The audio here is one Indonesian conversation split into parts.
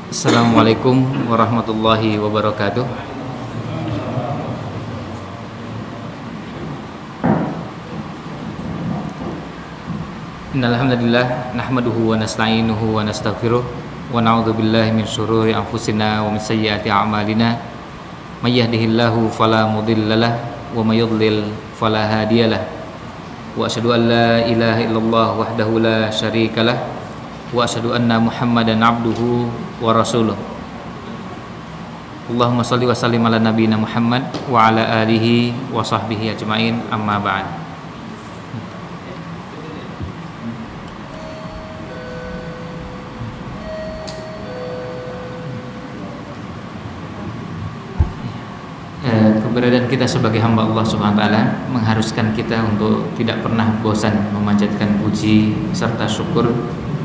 Assalamualaikum warahmatullahi wabarakatuh. Innal hamdalillah nahmaduhu wa nasta'inuhu wa nastaghfiruh wa na'udzu billahi min syururi anfusina wa min sayyiati a'malina. May yahdihillahu fala mudhillalah wa may yudlil fala hadiyalah. Wa asyhadu an la ilaha illallah wahdahu la syarikalah wa asyhadu anna Muhammadan abduhu wa rasuluh. Allahumma shalli wa sallim ala nabiyyina Muhammad wa ala alihi wa sahbihi ajmain, amma ba'd. Keberadaan kita sebagai hamba Allah Subhanahu wa taala mengharuskan kita untuk tidak pernah bosan memanjatkan puji serta syukur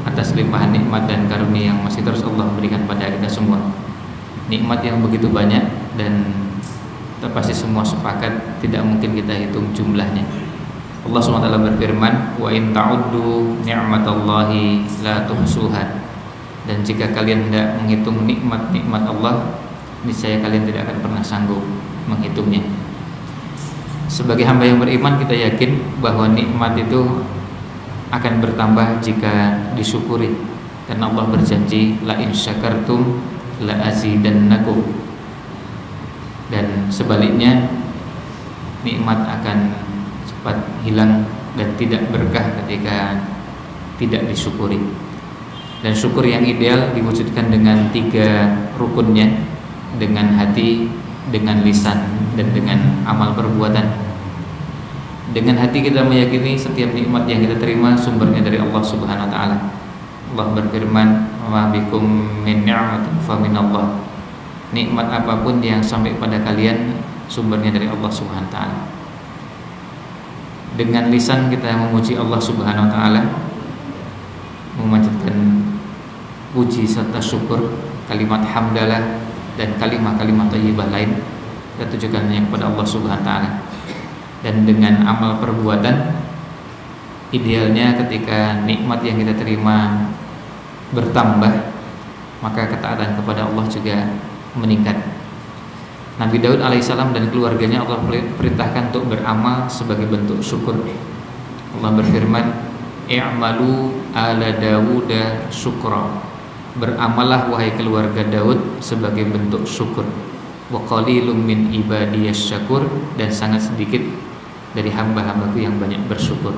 atas limpahan nikmat dan karunia yang masih terus Allah berikan pada kita semua. Nikmat yang begitu banyak dan pasti semua sepakat tidak mungkin kita hitung jumlahnya. Allah SWT berfirman, wa in ta'uddu ni'matallahi la tuhsuha. Dan jika kalian hendak menghitung nikmat-nikmat Allah, niscaya kalian tidak akan pernah sanggup menghitungnya. Sebagai hamba yang beriman, kita yakin bahwa nikmat itu akan bertambah jika disyukuri, karena Allah berjanji la in syakartum la azidannakum. Dan sebaliknya, nikmat akan cepat hilang dan tidak berkah ketika tidak disyukuri. Dan syukur yang ideal diwujudkan dengan 3 rukunnya, dengan hati, dengan lisan, dan dengan amal perbuatan. Dengan hati kita meyakini setiap nikmat yang kita terima sumbernya dari Allah Subhanahu wa taala. Allah berfirman, "Wa bikum min ni'matin fa minallah." Nikmat apapun yang sampai pada kalian sumbernya dari Allah Subhanahu wa taala. Dengan lisan kita memuji Allah Subhanahu wa taala, memanjatkan puji serta syukur, kalimat hamdalah dan kalimat-kalimat thayyibah lain kita tujukannya kepada Allah Subhanahu wa taala. Dan dengan amal perbuatan, idealnya ketika nikmat yang kita terima bertambah, maka ketaatan kepada Allah juga meningkat. Nabi Daud alaihissalam dan keluarganya Allah perintahkan untuk beramal sebagai bentuk syukur. Allah berfirman, i'malu ala Dawuda syukra. Beramallah wahai keluarga Daud sebagai bentuk syukur. Wa qalilum min ibadiyas syakur. Dan sangat sedikit dari hamba-hambaku yang banyak bersyukur.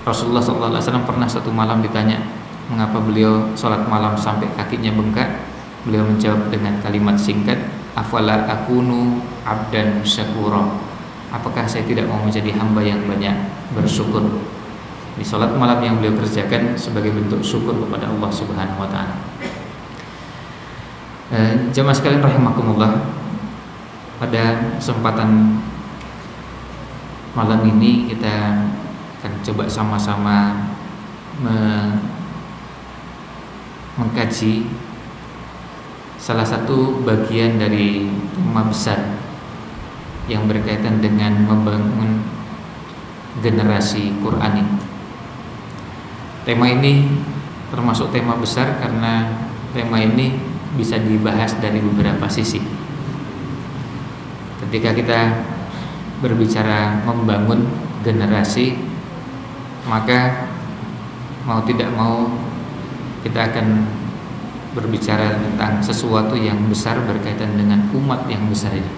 Rasulullah SAW pernah satu malam ditanya mengapa beliau sholat malam sampai kakinya bengkak. Beliau menjawab dengan kalimat singkat, afala akunu abdan syakura. Apakah saya tidak mau menjadi hamba yang banyak bersyukur? Di sholat malam yang beliau kerjakan sebagai bentuk syukur kepada Allah Subhanahu wa taala. Jamaah sekalian rahimakumullah, pada kesempatan malam ini kita akan coba sama-sama mengkaji salah satu bagian dari tema besar yang berkaitan dengan membangun generasi Qur'ani. Tema ini termasuk tema besar karena tema ini bisa dibahas dari beberapa sisi. Ketika kita berbicara membangun generasi, maka mau tidak mau kita akan berbicara tentang sesuatu yang besar berkaitan dengan umat yang besar ini.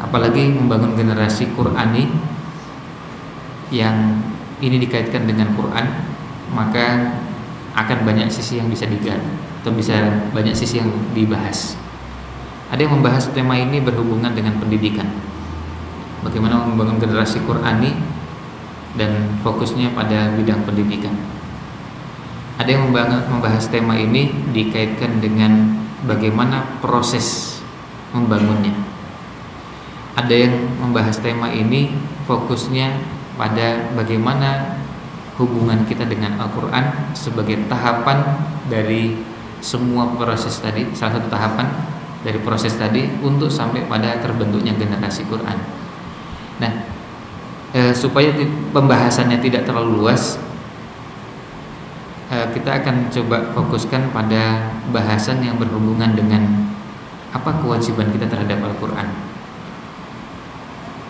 Apalagi membangun generasi Qur'ani yang ini dikaitkan dengan Quran, maka akan banyak sisi yang bisa digali atau bisa banyak sisi yang dibahas. Ada yang membahas tema ini berhubungan dengan pendidikan, bagaimana membangun generasi Qur'ani dan fokusnya pada bidang pendidikan. Ada yang membahas tema ini dikaitkan dengan bagaimana proses membangunnya. Ada yang membahas tema ini fokusnya pada bagaimana hubungan kita dengan Al-Quran sebagai tahapan dari semua proses tadi, salah satu tahapan dari proses tadi untuk sampai pada terbentuknya generasi Quran. Nah, supaya pembahasannya tidak terlalu luas, kita akan coba fokuskan pada bahasan yang berhubungan dengan apa kewajiban kita terhadap Al-Quran.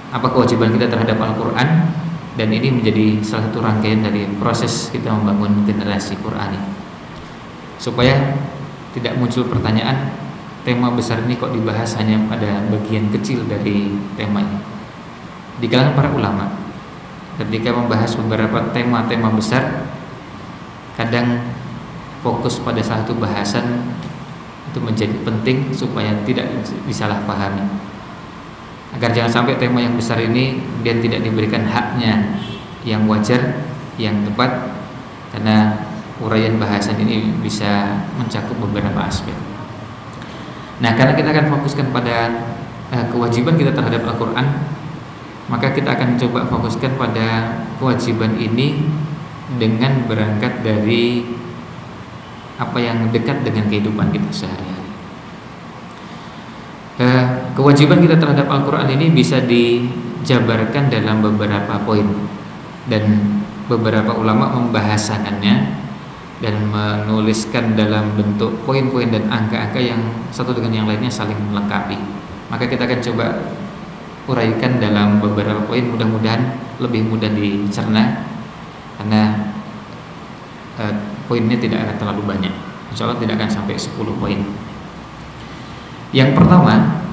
Apa kewajiban kita terhadap Al-Quran, dan ini menjadi salah satu rangkaian dari proses kita membangun generasi Qurani, supaya tidak muncul pertanyaan, tema besar ini kok dibahas hanya pada bagian kecil dari tema ini. Di kalangan para ulama, ketika membahas beberapa tema-tema besar, kadang fokus pada satu bahasan itu menjadi penting supaya tidak disalahpahami, agar jangan sampai tema yang besar ini dia tidak diberikan haknya yang wajar, yang tepat, karena uraian bahasan ini bisa mencakup beberapa aspek. Nah, karena kita akan fokuskan pada kewajiban kita terhadap Al-Quran, maka kita akan coba fokuskan pada kewajiban ini dengan berangkat dari apa yang dekat dengan kehidupan kita sehari-hari. Kewajiban kita terhadap Al-Quran ini bisa dijabarkan dalam beberapa poin, dan beberapa ulama membahasakannya dan menuliskan dalam bentuk poin-poin dan angka-angka yang satu dengan yang lainnya saling melengkapi. Maka kita akan coba uraikan dalam beberapa poin, mudah-mudahan lebih mudah dicerna, karena poinnya tidak akan terlalu banyak. Insya Allah tidak akan sampai 10 poin. Yang pertama,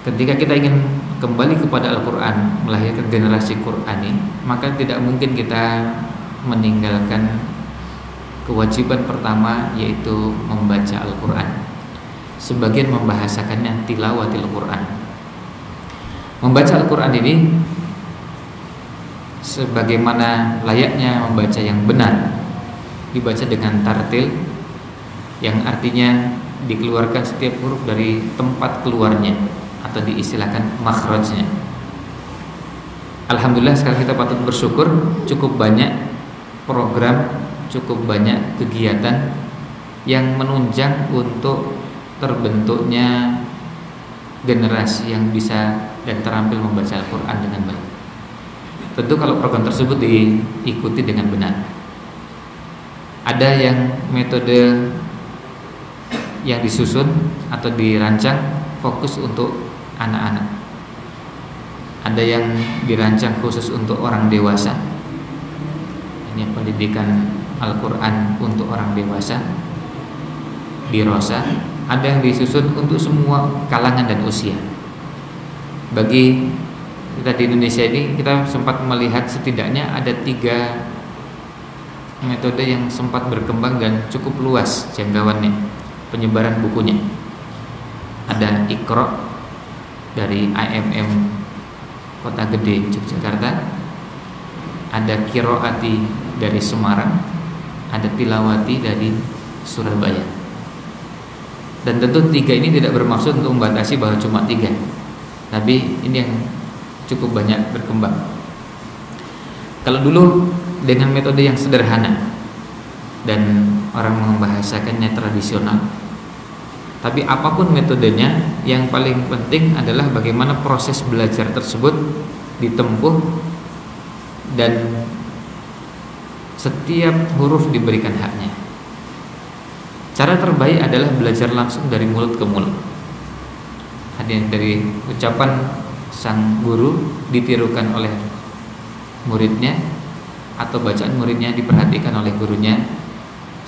ketika kita ingin kembali kepada Al-Quran, melahirkan generasi Qurani, maka tidak mungkin kita meninggalkan kewajiban pertama, yaitu membaca Al-Quran. Sebagian membahasakannya tilawatil Quran. Membaca Al-Quran ini sebagaimana layaknya membaca yang benar, dibaca dengan tartil, yang artinya dikeluarkan setiap huruf dari tempat keluarnya, atau diistilahkan makhrajnya. Alhamdulillah sekarang kita patut bersyukur, cukup banyak program, cukup banyak kegiatan yang menunjang untuk terbentuknya generasi yang bisa dan terampil membaca Al-Quran dengan baik. Tentu kalau program tersebut diikuti dengan benar. Ada yang metode yang disusun atau dirancang fokus untuk anak-anak. Ada yang dirancang khusus untuk orang dewasa. Ini pendidikan Al-Quran untuk orang dewasa, dirosa. Ada yang disusun untuk semua kalangan dan usia. Bagi kita di Indonesia ini, kita sempat melihat setidaknya ada 3 metode yang sempat berkembang dan cukup luas jangkauannya penyebaran bukunya. Ada Iqra dari IMM Kota Gede Yogyakarta, ada Qiraati dari Semarang, ada Tilawati dari Surabaya. Dan tentu 3 ini tidak bermaksud untuk membatasi bahwa cuma 3, tapi ini yang cukup banyak berkembang. Kalau dulu dengan metode yang sederhana dan orang membahasakannya tradisional, tapi apapun metodenya, yang paling penting adalah bagaimana proses belajar tersebut ditempuh dan setiap huruf diberikan haknya. Cara terbaik adalah belajar langsung dari mulut ke mulut. Hanya dari ucapan sang guru ditirukan oleh muridnya, atau bacaan muridnya diperhatikan oleh gurunya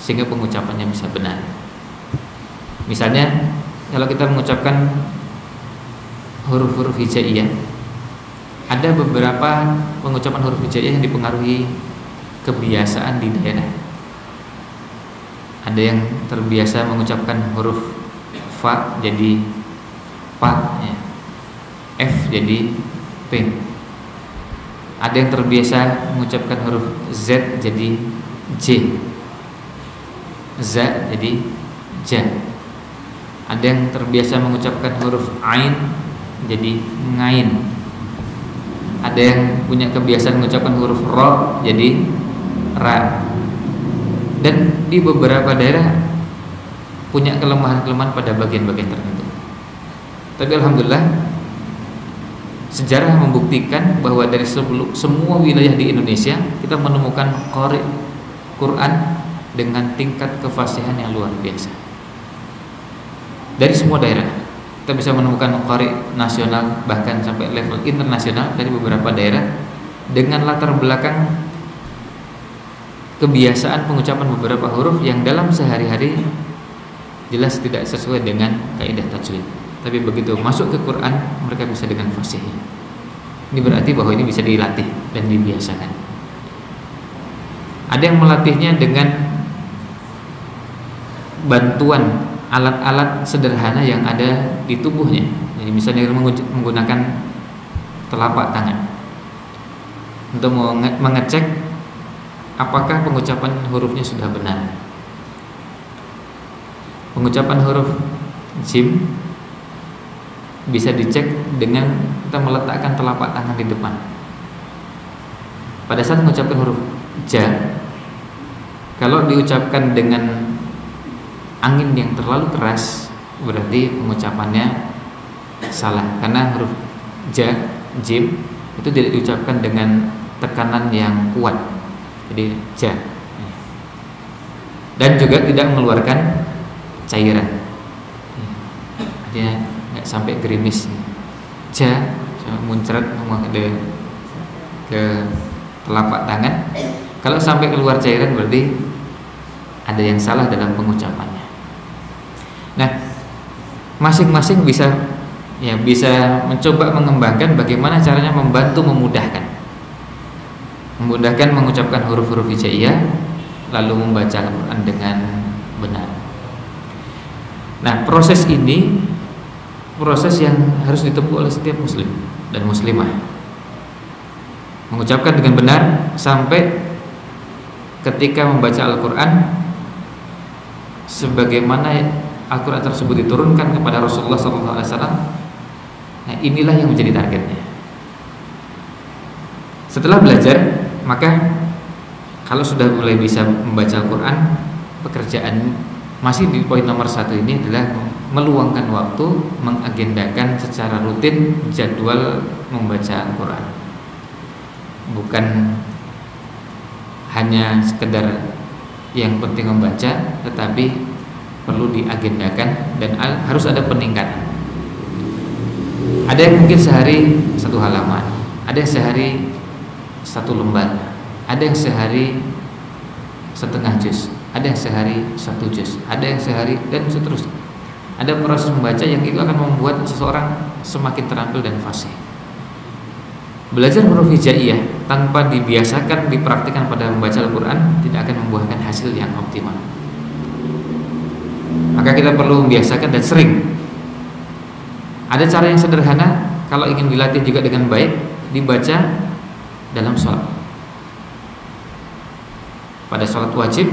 sehingga pengucapannya bisa benar. Misalnya kalau kita mengucapkan huruf-huruf hijaiyah, ada beberapa pengucapan huruf hijaiyah yang dipengaruhi kebiasaan di daerah. Ada yang terbiasa mengucapkan huruf fa jadi pa, ya. F jadi P. Ada yang terbiasa mengucapkan huruf Z jadi J, Z jadi J. Ada yang terbiasa mengucapkan huruf Ain jadi Ngain. Ada yang punya kebiasaan mengucapkan huruf Ro jadi Ra. Dan di beberapa daerah punya kelemahan-kelemahan pada bagian-bagian tertentu. Tapi alhamdulillah sejarah membuktikan bahwa dari semua wilayah di Indonesia kita menemukan qari, Quran dengan tingkat kefasihan yang luar biasa. Dari semua daerah kita bisa menemukan qari nasional bahkan sampai level internasional dari beberapa daerah dengan latar belakang kebiasaan pengucapan beberapa huruf yang dalam sehari-hari jelas tidak sesuai dengan kaidah tajwid. Tapi begitu masuk ke Quran mereka bisa dengan fasih. Ini berarti bahwa ini bisa dilatih dan dibiasakan. Ada yang melatihnya dengan bantuan alat-alat sederhana yang ada di tubuhnya. Jadi misalnya menggunakan telapak tangan untuk mengecek apakah pengucapan hurufnya sudah benar. Pengucapan huruf jim bisa dicek dengan kita meletakkan telapak tangan di depan. Pada saat mengucapkan huruf ja, kalau diucapkan dengan angin yang terlalu keras berarti pengucapannya salah, karena huruf ja, jim itu tidak diucapkan dengan tekanan yang kuat. Jadi ja. Dan juga tidak mengeluarkan cairan. Dia nggak sampai gerimis. Ja muncrat ke telapak tangan. Kalau sampai keluar cairan berarti ada yang salah dalam pengucapannya. Nah, masing-masing bisa mencoba mengembangkan bagaimana caranya membantu memudahkan mengucapkan huruf-huruf hijaiyah lalu membaca Al-Quran dengan benar. Nah, proses ini proses yang harus ditempuh oleh setiap muslim dan muslimah. Mengucapkan dengan benar sampai ketika membaca Al-Quran sebagaimana Al-Quran tersebut diturunkan kepada Rasulullah SAW. Nah, inilah yang menjadi targetnya. Setelah belajar, maka kalau sudah mulai bisa membaca Al-Quran, pekerjaan masih di poin nomor 1 ini adalah meluangkan waktu, mengagendakan secara rutin jadwal membaca Al-Quran. Bukan hanya sekedar yang penting membaca, tetapi perlu diagendakan dan harus ada peningkatan. Ada yang mungkin sehari 1 halaman, ada yang sehari 1 lembar, ada yang sehari setengah juz, ada yang sehari 1 juz, ada yang sehari, dan seterusnya. Ada proses membaca yang itu akan membuat seseorang semakin terampil dan fasih. Belajar huruf hijaiyah tanpa dibiasakan dipraktikkan pada membaca Al-Quran tidak akan membuahkan hasil yang optimal. Maka kita perlu membiasakan dan sering. Ada cara yang sederhana kalau ingin dilatih juga dengan baik, dibaca dalam sholat. Pada sholat wajib,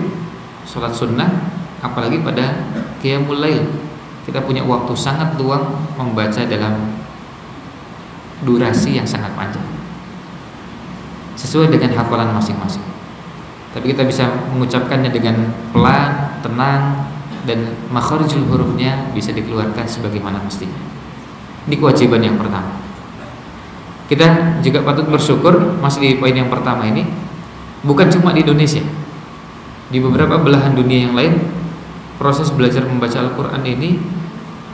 sholat sunnah, apalagi pada qiyamul lail, kita punya waktu sangat luang membaca dalam durasi yang sangat panjang sesuai dengan hafalan masing-masing. Tapi kita bisa mengucapkannya dengan pelan, tenang, dan makharijul hurufnya bisa dikeluarkan sebagaimana mestinya. Ini kewajiban yang pertama. Kita juga patut bersyukur masih di poin yang pertama ini, bukan cuma di Indonesia, di beberapa belahan dunia yang lain proses belajar membaca Al-Quran ini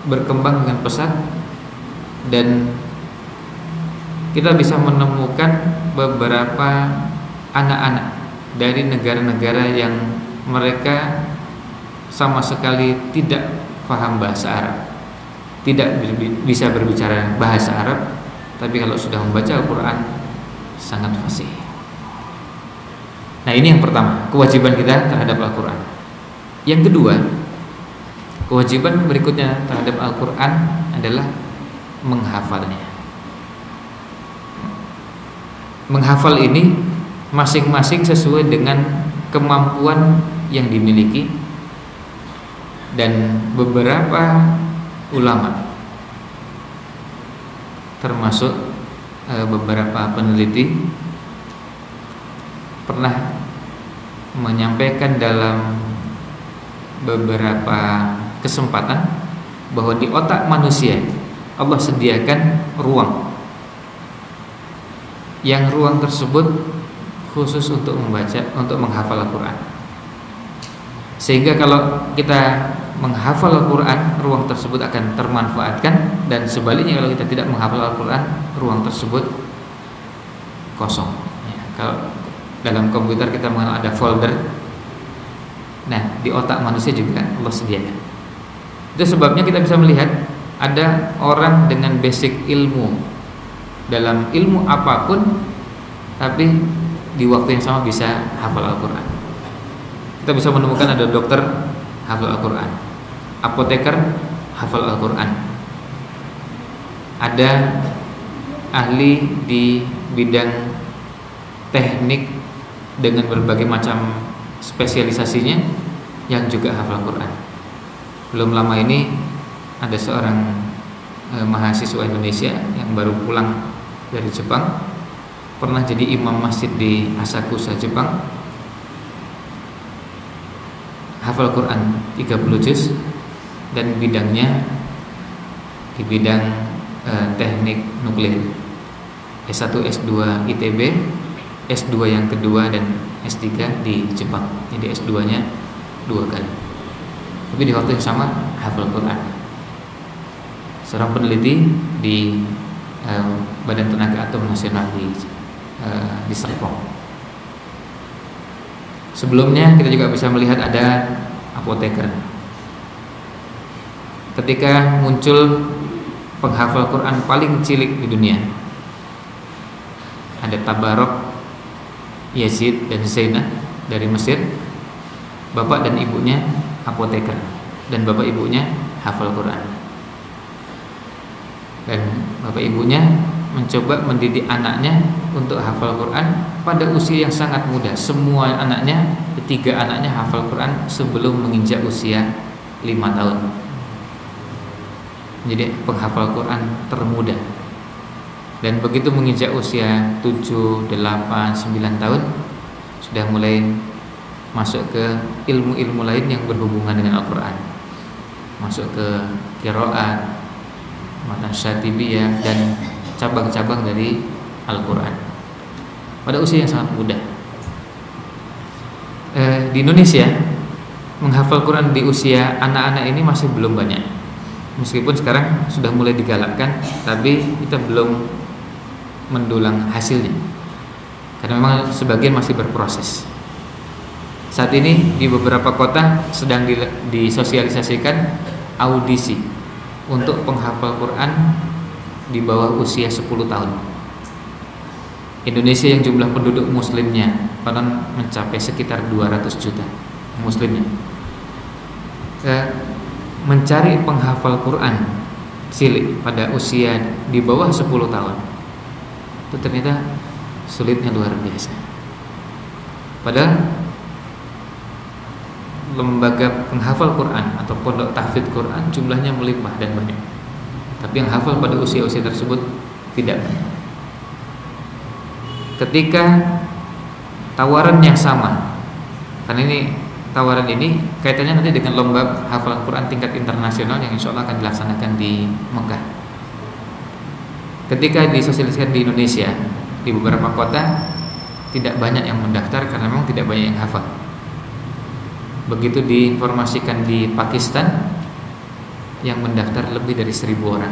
berkembang dengan pesat, dan kita bisa menemukan beberapa anak-anak dari negara-negara yang mereka sama sekali tidak paham bahasa Arab, tidak bisa berbicara bahasa Arab, tapi kalau sudah membaca Al-Quran sangat fasih. Nah, ini yang pertama, kewajiban kita terhadap Al-Quran. Yang kedua, kewajiban berikutnya terhadap Al-Quran adalah menghafalnya. Menghafal ini masing-masing sesuai dengan kemampuan yang dimiliki, dan beberapa ulama termasuk beberapa peneliti pernah menyampaikan dalam beberapa kesempatan bahwa di otak manusia Allah sediakan ruang, yang ruang tersebut khusus untuk membaca, untuk menghafal Al-Quran. Sehingga kalau kita menghafal Al-Quran, ruang tersebut akan termanfaatkan, dan sebaliknya kalau kita tidak menghafal Al-Quran, ruang tersebut kosong. Ya, kalau dalam komputer kita mengenal ada folder, nah di otak manusia juga Allah sediakan. Itu sebabnya kita bisa melihat ada orang dengan basic ilmu dalam ilmu apapun, tapi di waktu yang sama bisa hafal Al-Quran. Kita bisa menemukan ada dokter hafal Al-Quran, apoteker hafal Al-Quran, ada ahli di bidang teknik dengan berbagai macam spesialisasinya yang juga hafal Al-Quran. Belum lama ini ada seorang mahasiswa Indonesia yang baru pulang dari Jepang, pernah jadi imam masjid di Asakusa, Jepang, hafal Quran 30 juz, dan bidangnya di bidang teknik nuklir, S1 S2 ITB, S2 yang kedua dan S3 di Jepang. Jadi S2 nya 2 kali, tapi di waktu yang sama hafal Quran. Seorang peneliti di Badan Tenaga Atom Nasional di Serpong. Sebelumnya kita juga bisa melihat ada apoteker. Ketika muncul penghafal Quran paling cilik di dunia, ada Tabarok, Yazid dan Zainah dari Mesir. Bapak dan ibunya apoteker, dan bapak ibunya hafal Quran. Dan bapak ibunya mencoba mendidik anaknya untuk hafal Quran pada usia yang sangat muda. Semua anaknya, ketiga anaknya hafal Quran sebelum menginjak usia 5 tahun. Jadi penghafal Quran termuda. Dan begitu menginjak usia 7, 8, 9 tahun sudah mulai masuk ke ilmu-ilmu lain yang berhubungan dengan Al-Quran. Masuk ke qiraat, matan syatibiyah, dan cabang-cabang dari Al-Quran pada usia yang sangat muda. Di Indonesia menghafal Quran di usia anak-anak ini masih belum banyak. Meskipun sekarang sudah mulai digalakkan, tapi kita belum mendulang hasilnya, karena memang sebagian masih berproses. Saat ini di beberapa kota sedang disosialisasikan audisi untuk penghafal Quran di bawah usia 10 tahun. Indonesia yang jumlah penduduk muslimnya konon mencapai sekitar 200 juta muslimnya. Mencari penghafal Quran cilik pada usia di bawah 10 tahun itu ternyata sulitnya luar biasa. Padahal lembaga penghafal Quran atau pondok tahfidz Quran jumlahnya melimpah dan banyak, tapi yang hafal pada usia-usia tersebut tidak banyak. Ketika tawaran yang sama, karena ini tawaran ini kaitannya nanti dengan lomba hafal Quran tingkat internasional yang insya Allah akan dilaksanakan di Mekah. Ketika disosialisasikan di Indonesia, di beberapa kota tidak banyak yang mendaftar karena memang tidak banyak yang hafal. Begitu diinformasikan di Pakistan, yang mendaftar lebih dari 1.000 orang.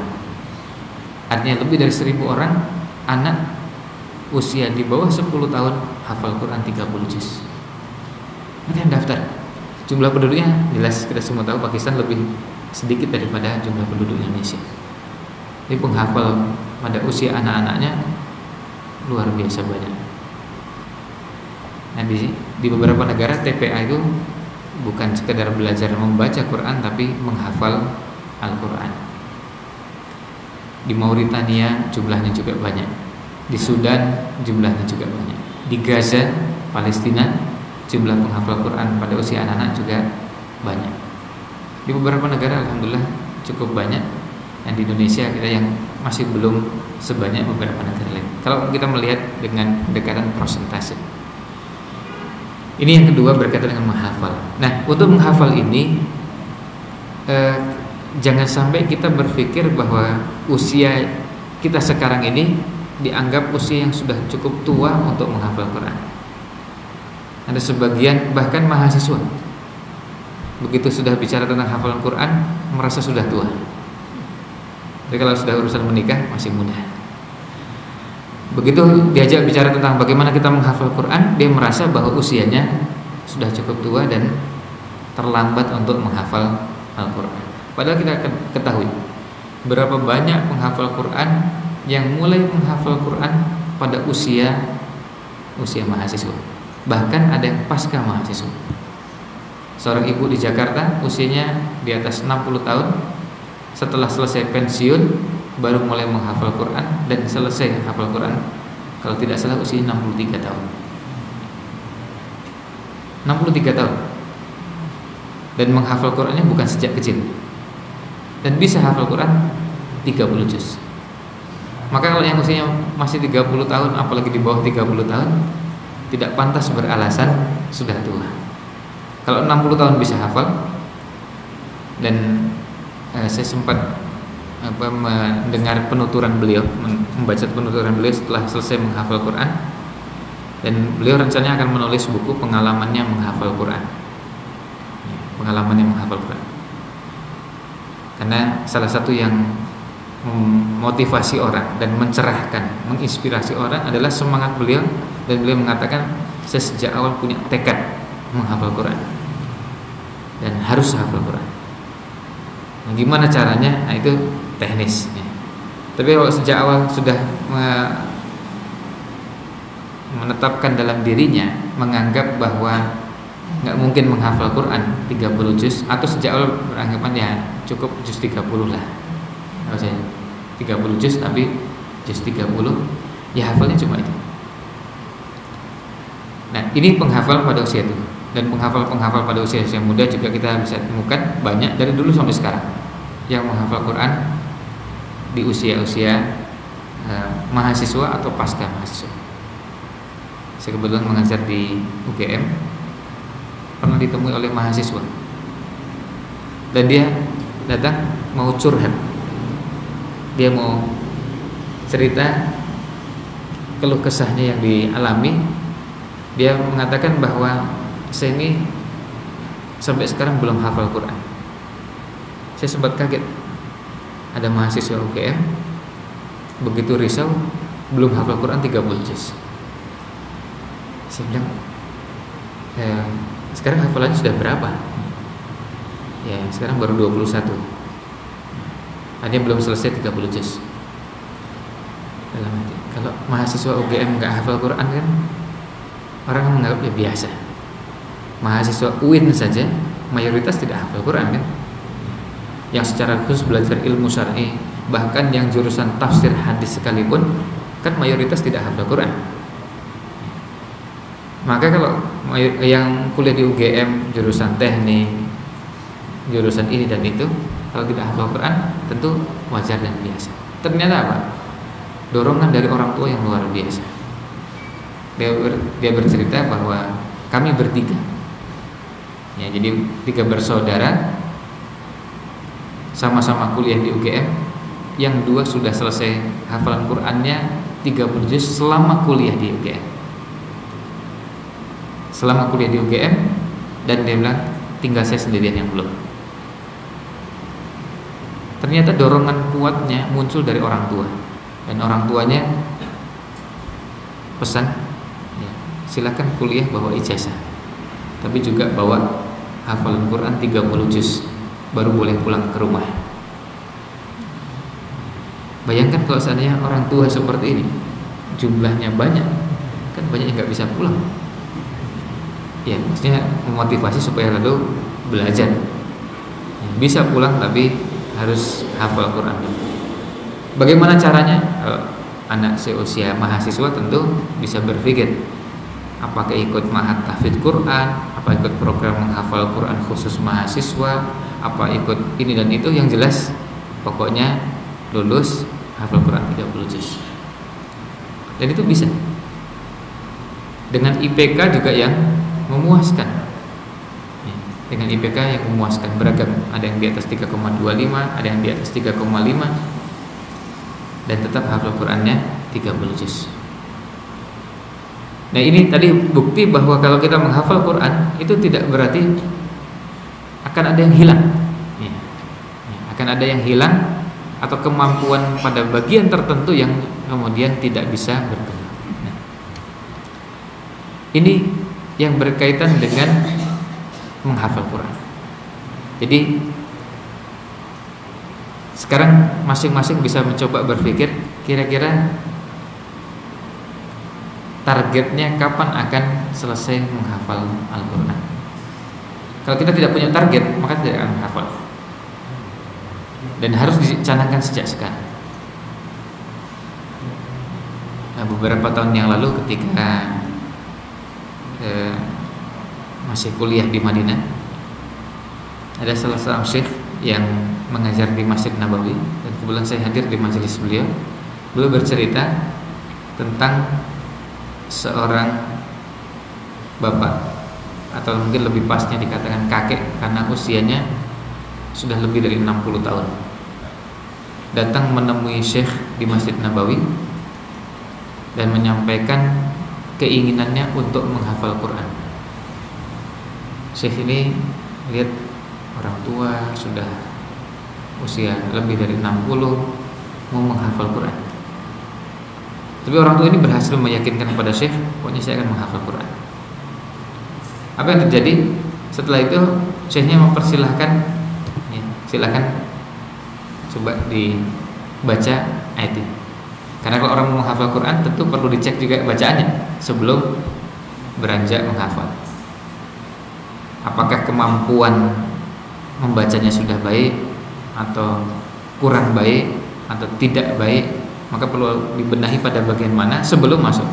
Artinya lebih dari 1.000 orang anak usia di bawah 10 tahun hafal Quran 30 juz. Mereka yang daftar. Jumlah penduduknya jelas kita semua tahu Pakistan lebih sedikit daripada jumlah penduduk Indonesia. Ini penghafal pada usia anak-anaknya luar biasa banyak. Nah, di beberapa negara TPA itu bukan sekedar belajar membaca Quran, tapi menghafal Al-Quran. Di Mauritania jumlahnya juga banyak, di Sudan jumlahnya juga banyak, di Gaza, Palestina jumlah penghafal Quran pada usia anak-anak juga banyak. Di beberapa negara alhamdulillah cukup banyak, dan di Indonesia kita yang masih belum sebanyak beberapa negara lain. Kalau kita melihat dengan pendekatan persentase. Ini yang kedua berkaitan dengan menghafal. Nah, untuk menghafal ini jangan sampai kita berpikir bahwa usia kita sekarang ini dianggap usia yang sudah cukup tua untuk menghafal Quran. Ada sebagian bahkan mahasiswa begitu sudah bicara tentang hafalan Quran merasa sudah tua. Jadi kalau sudah urusan menikah masih muda. Begitu diajak bicara tentang bagaimana kita menghafal Quran, dia merasa bahwa usianya sudah cukup tua dan terlambat untuk menghafal Al-Quran. Padahal kita ketahui berapa banyak penghafal Quran yang mulai menghafal Quran pada usia mahasiswa. Bahkan ada yang pasca mahasiswa. Seorang ibu di Jakarta usianya di atas 60 tahun, setelah selesai pensiun baru mulai menghafal Quran dan selesai hafal Quran kalau tidak salah usia 63 tahun. 63 tahun. Dan menghafal Qurannya bukan sejak kecil. Dan bisa hafal Quran 30 juz. Maka kalau yang usianya masih 30 tahun, apalagi di bawah 30 tahun, tidak pantas beralasan sudah tua. Kalau 60 tahun bisa hafal, dan saya sempat mendengar penuturan beliau, membaca penuturan beliau setelah selesai menghafal Quran, dan beliau rencananya akan menulis buku pengalamannya menghafal Quran. Pengalamannya menghafal Quran. Karena salah satu yang memotivasi orang dan mencerahkan, menginspirasi orang adalah semangat beliau, dan beliau mengatakan saya sejak awal punya tekad menghafal Quran dan harus hafal Quran. Nah, gimana caranya? Nah, itu teknis. Tapi kalau sejak awal sudah menetapkan dalam dirinya, menganggap bahwa nggak mungkin menghafal Quran 30 juz, atau sejak awal beranggapan ya cukup juz 30 lah. Kalau saya 30 juz tapi juz 30, ya hafalnya cuma itu. Nah, ini penghafal pada usia itu. Dan penghafal pada usia muda juga kita bisa temukan banyak dari dulu sampai sekarang yang menghafal Quran di usia-usia mahasiswa atau pasca mahasiswa. Saya kebetulan mengajar di UGM, pernah ditemui oleh mahasiswa, dan dia datang mau curhat, dia mau cerita keluh kesahnya yang dialami. Dia mengatakan bahwa saya ini sampai sekarang belum hafal Quran. Saya sempat kaget, ada mahasiswa UGM begitu risau belum hafal Quran 30 juz. Saya bilang, sekarang hafalannya sudah berapa? Ya, sekarang baru 21. Hanya belum selesai 30 juz. Dalam hati, kalau mahasiswa UGM nggak hafal Quran kan orang menganggapnya biasa. Mahasiswa UIN saja mayoritas tidak hafal Quran kan, yang secara khusus belajar ilmu syar'i, bahkan yang jurusan tafsir hadis sekalipun kan mayoritas tidak hafal Quran. Maka kalau yang kuliah di UGM jurusan teknik, jurusan ini dan itu, kalau tidak hafal Quran tentu wajar dan biasa. Ternyata apa? Dorongan dari orang tua yang luar biasa. Dia bercerita bahwa kami bertiga, ya, jadi 3 bersaudara, sama-sama kuliah di UGM. Yang 2 sudah selesai hafalan Qurannya 30 juz selama kuliah di UGM. Selama kuliah di UGM, dan dia bilang tinggal saya sendirian yang belum. Ternyata dorongan kuatnya muncul dari orang tua, dan orang tuanya pesan, ya, silakan kuliah bawa ijazah, tapi juga bawa hafalan Quran 30 juz, baru boleh pulang ke rumah. Bayangkan kalau seandainya orang tua seperti ini, jumlahnya banyak, kan banyak yang nggak bisa pulang. Ya, maksudnya memotivasi supaya lalu belajar. Bisa pulang tapi harus hafal Quran. Bagaimana caranya? Anak seusia mahasiswa tentu bisa berpikir, apakah ikut ma'had tahfidz Quran, apa ikut program menghafal Quran khusus mahasiswa, apa ikut ini dan itu. Yang jelas pokoknya lulus hafal Quran 30 juz. Dan itu bisa dengan IPK juga yang memuaskan, dengan IPK yang memuaskan, beragam. Ada yang di atas 3,25, ada yang di atas 3,5, dan tetap hafal Qurannya 30 juz. Nah, ini tadi bukti bahwa kalau kita menghafal Quran itu tidak berarti akan ada yang hilang. Ya. Akan ada yang hilang atau kemampuan pada bagian tertentu yang kemudian tidak bisa berkembang. Nah, ini yang berkaitan dengan menghafal Quran. Jadi sekarang masing-masing bisa mencoba berpikir kira-kira targetnya kapan akan selesai menghafal Al-Quran. Kalau kita tidak punya target, maka tidak akan menghafal. Dan harus dicanangkan sejak sekarang. Nah, beberapa tahun yang lalu ketika masih kuliah di Madinah, ada salah seorang syekh yang mengajar di Masjid Nabawi, dan kebetulan saya hadir di majelis beliau. Beliau bercerita tentang seorang bapak, atau mungkin lebih pasnya dikatakan kakek, karena usianya sudah lebih dari 60 tahun, datang menemui syekh di Masjid Nabawi dan menyampaikan keinginannya untuk menghafal Quran. Syekh ini lihat orang tua sudah usia lebih dari 60 mau menghafal Quran. Tapi orang tua ini berhasil meyakinkan kepada Syekh, pokoknya saya akan menghafal Quran. Apa yang terjadi? Setelah itu Syekhnya mempersilahkan, ya, silakan coba dibaca ayat ini. Karena kalau orang mau menghafal Quran tentu perlu dicek juga bacaannya sebelum beranjak menghafal. Apakah kemampuan membacanya sudah baik atau kurang baik atau tidak baik, maka perlu dibenahi pada bagian mana sebelum masuk.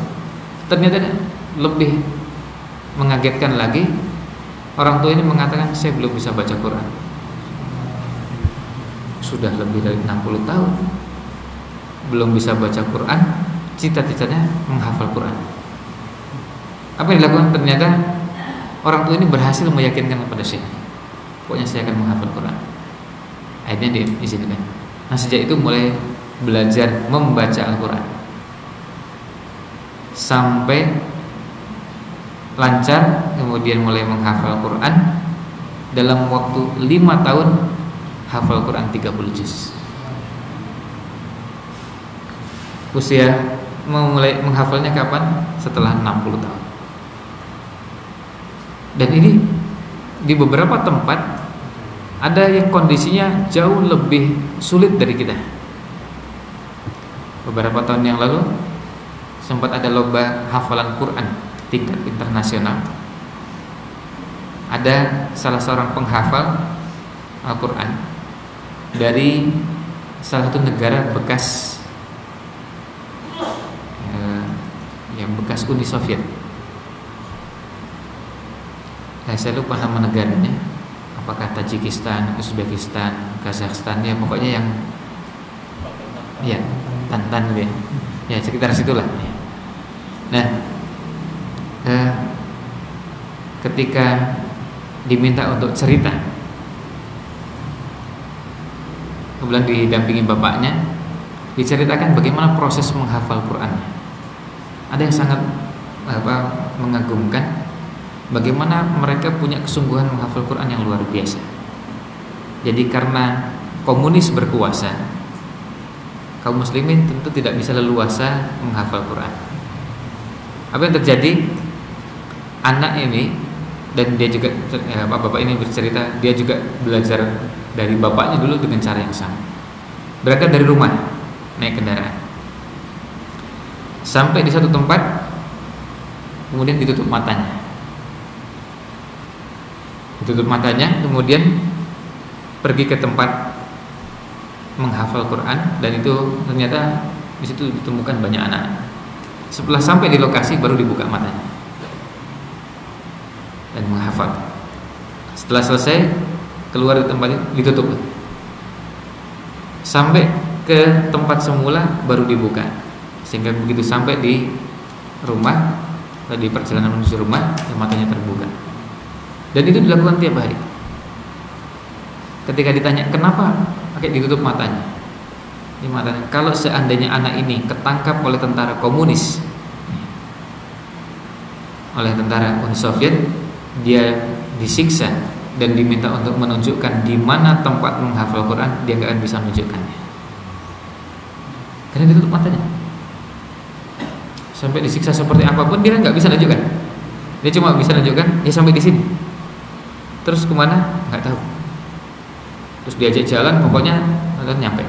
Ternyata lebih mengagetkan lagi, orang tua ini mengatakan saya belum bisa baca Quran. Sudah lebih dari 60 tahun belum bisa baca Quran, cita-citanya menghafal Quran. Apa yang dilakukan? Ternyata orang tua ini berhasil meyakinkan kepada Syekh, pokoknya saya akan menghafal Quran. Akhirnya diizinkan. Nah, sejak itu mulai belajar membaca Al-Quran sampai lancar, kemudian mulai menghafal Quran. Dalam waktu 5 tahun hafal Quran 30 juz. Usia mulai menghafalnya kapan? Setelah 60 tahun. Dan ini di beberapa tempat ada yang kondisinya jauh lebih sulit dari kita. Beberapa tahun yang lalu sempat ada lomba hafalan Quran tingkat internasional. Ada salah seorang penghafal Al-Quran dari salah satu negara bekas yang bekas Uni Soviet. Saya lupa nama negaranya, apakah Tajikistan, Uzbekistan, Kazakhstan, ya pokoknya yang ya Tantan ya, ya sekitar situlah. Nah, ketika diminta untuk cerita, kemudian didampingi bapaknya, diceritakan bagaimana proses menghafal Quran. Ada yang sangat mengagumkan, bagaimana mereka punya kesungguhan menghafal Quran yang luar biasa. Jadi karena komunis berkuasa, kaum muslimin tentu tidak bisa leluasa menghafal Quran. Apa yang terjadi? Anak ini, dan dia juga bapak ini bercerita, dia juga belajar dari bapaknya dulu dengan cara yang sama. Berangkat dari rumah, naik kendaraan, sampai di satu tempat, kemudian ditutup matanya. Ditutup matanya, kemudian pergi ke tempat menghafal Quran, dan itu ternyata di situ ditemukan banyak anak. Setelah sampai di lokasi baru dibuka matanya dan menghafal. Setelah selesai keluar dari tempat itu ditutup. Sampai ke tempat semula baru dibuka. Sehingga begitu sampai di rumah, di perjalanan menuju rumah, matanya terbuka. Dan itu dilakukan tiap hari. Ketika ditanya kenapa pakai ditutup matanya, ini matanya, kalau seandainya anak ini ketangkap oleh tentara komunis, oleh tentara Uni Soviet, dia disiksa dan diminta untuk menunjukkan di mana tempat menghafal Quran, dia nggak akan bisa menunjukkannya karena ditutup matanya. Sampai disiksa seperti apapun dia nggak bisa menunjukkan. Dia cuma bisa menunjukkan ya sampai di sini. Terus kemana nggak tahu. Terus diajak jalan pokoknya nyampe.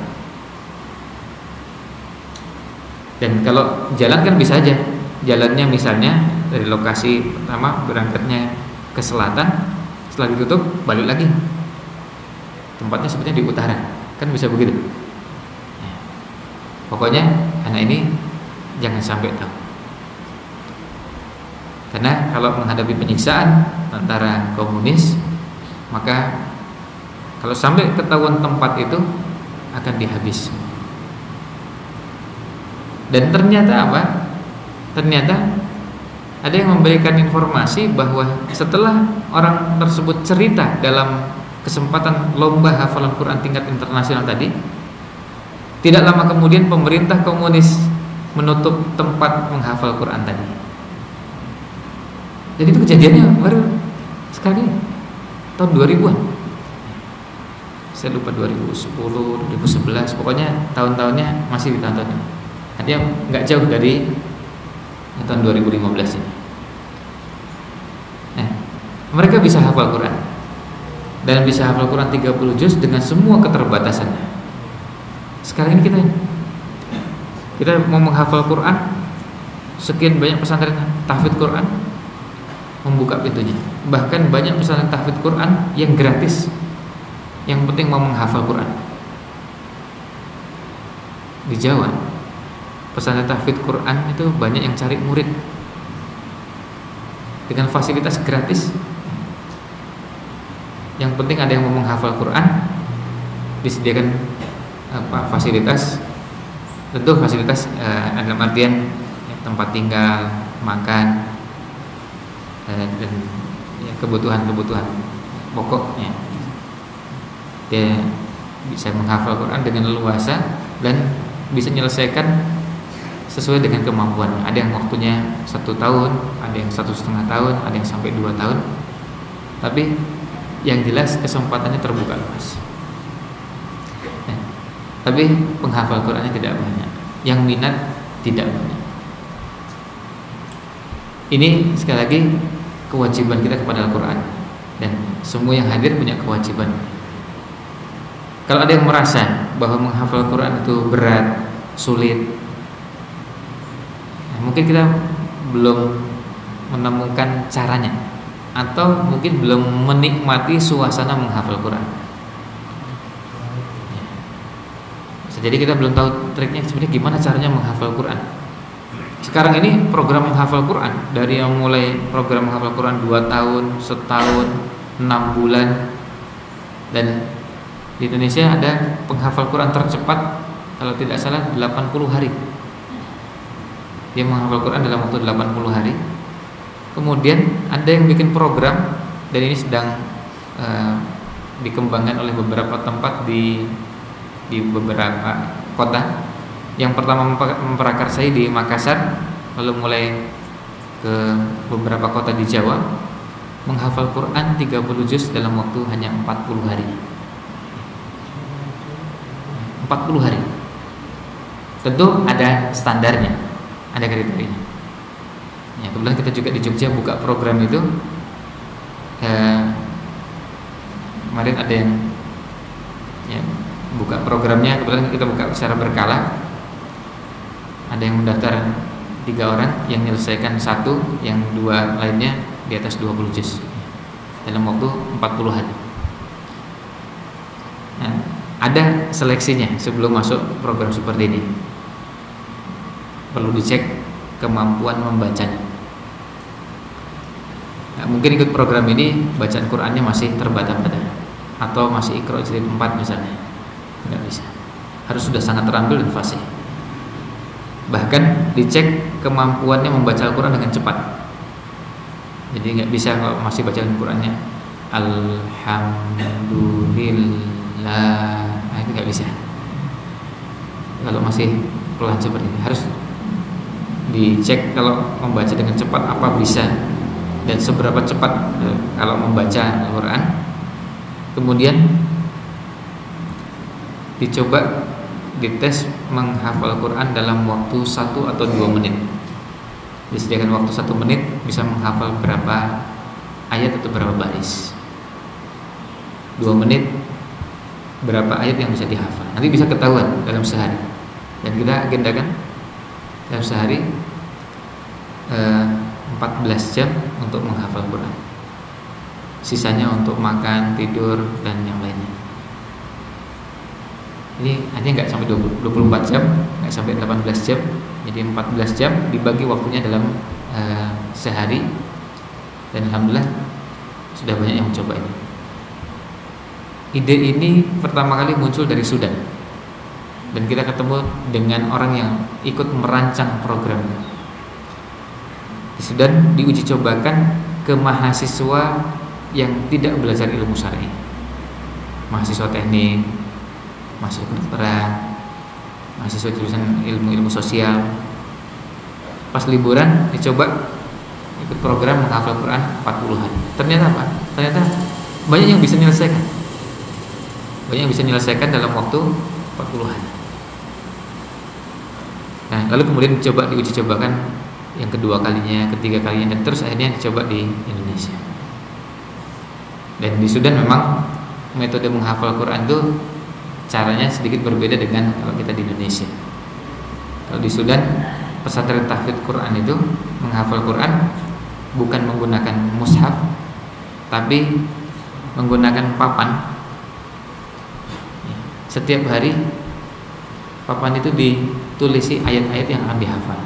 Dan kalau jalan kan bisa aja. Jalannya misalnya dari lokasi pertama berangkatnya ke selatan, setelah ditutup balik lagi. Tempatnya sebetulnya di utara, kan bisa begitu. Pokoknya anak ini jangan sampai tahu. Karena kalau menghadapi penyiksaan antara komunis, maka kalau sampai ketahuan tempat itu akan dihabis. Dan ternyata apa? Ternyata ada yang memberikan informasi bahwa setelah orang tersebut cerita dalam kesempatan lomba hafalan Quran tingkat internasional tadi, tidak lama kemudian pemerintah komunis menutup tempat menghafal Quran tadi. Jadi itu kejadiannya baru sekali tahun 2000-an. Saya lupa 2010, 2011, pokoknya tahun-tahunnya masih di tahun-tahun ini. Artinya nggak jauh dari tahun 2015 ini. Nah, mereka bisa hafal Quran dan bisa hafal Quran 30 juz dengan semua keterbatasannya. Sekarang ini kita mau menghafal Quran, sekian banyak pesantren tahfidz Quran membuka pintunya. Bahkan banyak pesantren tahfidz Quran yang gratis. Yang penting mau menghafal Quran. Di Jawa, pesantren tahfidz Quran itu banyak yang cari murid dengan fasilitas gratis. Yang penting ada yang mau menghafal Quran, disediakan fasilitas. Tentu fasilitas dalam artian tempat tinggal, makan, dan ya, kebutuhan pokoknya. Dia bisa menghafal Quran dengan leluasa dan bisa menyelesaikan sesuai dengan kemampuan. Ada yang waktunya 1 tahun, ada yang 1,5 tahun, ada yang sampai 2 tahun. Tapi yang jelas kesempatannya terbuka luas. Tapi penghafal Qurannya tidak banyak, yang minat tidak banyak. Ini sekali lagi kewajiban kita kepada Al-Quran, dan semua yang hadir punya kewajiban. Kalau ada yang merasa bahwa menghafal Quran itu berat, sulit, mungkin kita belum menemukan caranya, atau mungkin belum menikmati suasana menghafal Quran. Jadi kita belum tahu triknya sebenarnya gimana caranya menghafal Quran. Sekarang ini program menghafal Quran, dari yang mulai program menghafal Quran 2 tahun, setahun, 6 bulan, dan di Indonesia ada penghafal Quran tercepat kalau tidak salah 80 hari. Dia menghafal Quran dalam waktu 80 hari. Kemudian ada yang bikin program, dan ini sedang dikembangkan oleh beberapa tempat di beberapa kota. Yang pertama memprakarsai di Makassar, lalu mulai ke beberapa kota di Jawa, menghafal Quran 30 juz dalam waktu hanya 40 hari. 40 hari. Tentu ada standarnya, ada kriterianya. Ya, kebetulan kita juga di Jogja buka program itu. Kemarin ada yang buka programnya, kebetulan kita buka secara berkala. Ada yang mendaftar 3 orang, yang menyelesaikan 1, yang 2 lainnya di atas 20 juz dalam waktu 40 hari. Nah, ada seleksinya sebelum masuk program seperti ini. Perlu dicek kemampuan membacanya. Nah, mungkin ikut program ini bacaan Qurannya masih terbata-bata, atau masih Iqra jilid 4 misalnya, nggak bisa. Harus sudah sangat terampil dan fasih. Bahkan dicek kemampuannya membaca Al-Quran dengan cepat. Jadi nggak bisa kalau masih bacaan Qurannya Alhamdulillah, nah itu nggak bisa. Kalau masih pelan seperti ini, harus dicek kalau membaca dengan cepat apa bisa, dan seberapa cepat kalau membaca Al-Quran Kemudian dicoba dites menghafal Quran dalam waktu 1 atau 2 menit. Disediakan waktu 1 menit, bisa menghafal berapa ayat atau berapa baris. 2 menit berapa ayat yang bisa dihafal. Nanti bisa ketahuan dalam sehari. Dan kita agendakan dalam sehari 14 jam untuk menghafal Quran. Sisanya untuk makan, tidur, dan yang lainnya. Ini hanya nggak sampai 24 jam, nggak sampai 18 jam. Jadi 14 jam dibagi waktunya dalam sehari. Dan alhamdulillah sudah banyak yang mencoba ini. Ide ini pertama kali muncul dari Sudan. Dan kita ketemu dengan orang yang ikut merancang program. Di Sudan diuji cobakan ke mahasiswa yang tidak belajar ilmu syar'i, mahasiswa teknik, mahasiswa kedokteran, mahasiswa jurusan ilmu sosial. Pas liburan dicoba ikut program menghafal Quran 40 hari. Ternyata apa? Ternyata banyak yang bisa menyelesaikan. Banyak yang bisa menyelesaikan dalam waktu 40 hari. Nah, lalu kemudian diuji cobakan yang kedua kalinya, ketiga kalinya, dan terus akhirnya dicoba di Indonesia. Dan di Sudan memang metode menghafal Quran itu caranya sedikit berbeda dengan kalau kita di Indonesia. Kalau di Sudan pesantren tahfidz Quran itu menghafal Quran bukan menggunakan mushaf, tapi menggunakan papan. Setiap hari papan itu ditulisi ayat-ayat yang akan dihafal.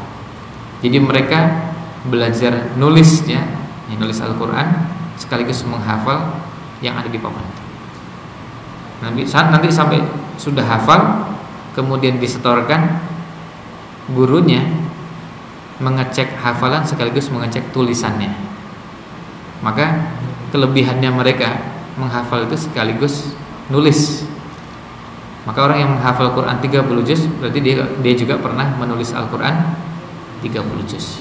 Jadi mereka belajar nulisnya, nulis Al-Quran sekaligus menghafal yang ada di papan itu. Nanti sampai sudah hafal, kemudian disetorkan, gurunya mengecek hafalan sekaligus mengecek tulisannya. Maka kelebihannya mereka menghafal itu sekaligus nulis. Maka orang yang menghafal Quran 30 juz berarti dia juga pernah menulis Al-Quran 30 juz.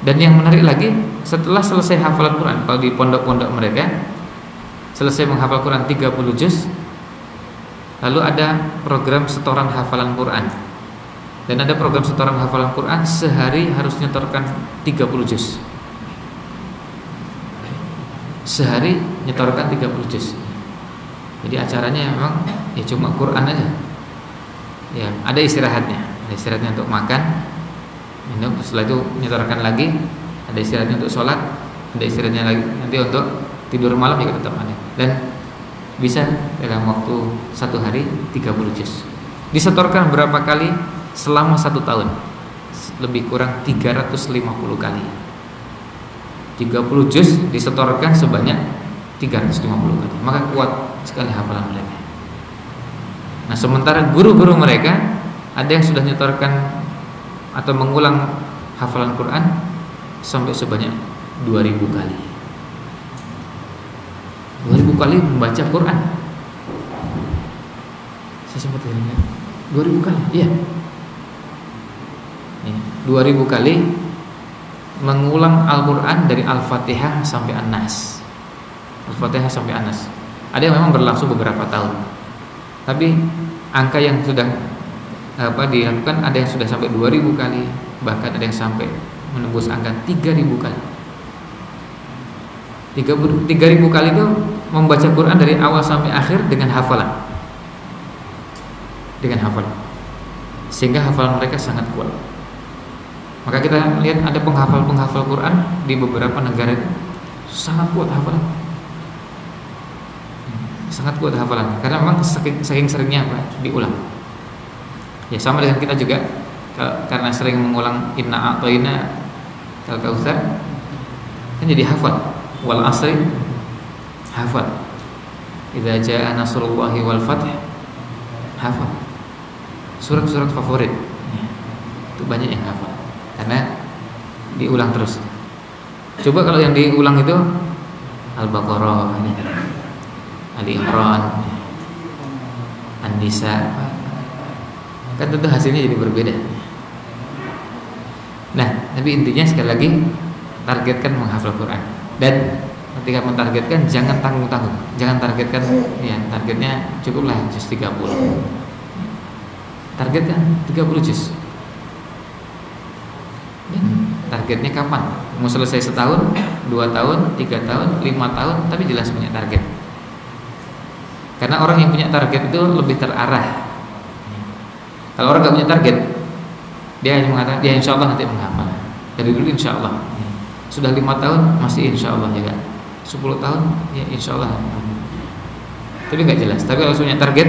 Dan yang menarik lagi, setelah selesai hafalan Quran, kalau di pondok-pondok mereka selesai menghafal Quran 30 juz, lalu ada program setoran hafalan Quran. Dan ada program setoran hafalan Quran sehari harus nyetorkan 30 juz. Sehari nyetorkan 30 juz. Jadi acaranya memang ya cuma Quran aja. Ya, ada istirahatnya. Ada istirahatnya untuk makan, minum, setelah itu nyetorkan lagi. Ada istirahatnya untuk sholat, ada istirahatnya lagi nanti untuk tidur malam juga tetap ada. Dan bisa dalam waktu 1 hari 30 juz. Disetorkan berapa kali? Selama 1 tahun. Lebih kurang 350 kali. 30 juz disetorkan sebanyak 350 kali. Maka kuat sekali hafalan mereka. Nah, sementara guru-guru mereka ada yang sudah nyetorkan atau mengulang hafalan Quran sampai sebanyak 2000 kali. 2000 kali membaca Quran. Saya sempat ingat 2000 kali. Iya. 2000 kali mengulang Al-Quran dari Al-Fatihah sampai An-Nas. Al-Fatihah sampai An-Nas. Ada yang memang berlangsung beberapa tahun. Tapi angka yang sudah dilakukan ada yang sudah sampai 2000 kali, bahkan ada yang sampai menembus angka 3000 kali. 3000 kali itu membaca Quran dari awal sampai akhir dengan hafalan. Dengan hafalan. Sehingga hafalan mereka sangat kuat. Maka kita lihat ada penghafal Quran di beberapa negara itu sangat kuat hafalan. Sangat kuat hafalan karena memang saking seringnya diulang. Ya sama dengan kita juga karena sering mengulang inna a'tayna al-kautsar kan jadi hafal. Wal asri hafal. Idza jaa nasrullahi wal fath hafal. Surat-surat favorit ya, itu banyak yang hafal karena diulang terus. Coba kalau yang diulang itu Al-Baqarah, Ali Imran, An-Nisa, kan tentu hasilnya jadi berbeda. Nah, tapi intinya sekali lagi targetkan menghafal Quran. Dan ketika mentargetkan jangan tanggung-tanggung, jangan targetkan ya targetnya cukuplah juz 30. Targetkan 30 juz. Dan targetnya kapan? Mau selesai setahun, 2 tahun, 3 tahun, 5 tahun, tapi jelas punya target. Karena orang yang punya target itu lebih terarah. Kalau orang gak punya target, dia hanya mengatakan dia insya Allah nanti menghafal. Dari dulu insya Allah. Sudah 5 tahun masih insya Allah juga. 10 tahun ya insya Allah. Tapi nggak jelas. Tapi kalau punya target,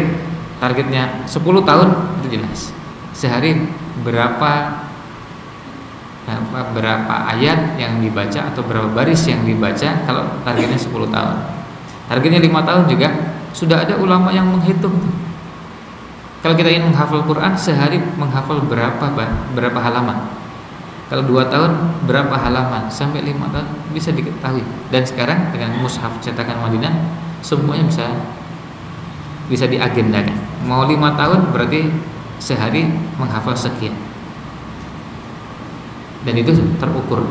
targetnya 10 tahun itu jelas. Sehari berapa ayat yang dibaca atau berapa baris yang dibaca kalau targetnya 10 tahun. Targetnya 5 tahun juga sudah ada ulama yang menghitung. Kalau kita ingin menghafal Quran sehari menghafal berapa halaman. Kalau 2 tahun berapa halaman, sampai 5 tahun bisa diketahui. Dan sekarang dengan mushaf cetakan Madinah semuanya bisa diagendakan. Mau 5 tahun berarti sehari menghafal sekian. Dan itu terukur.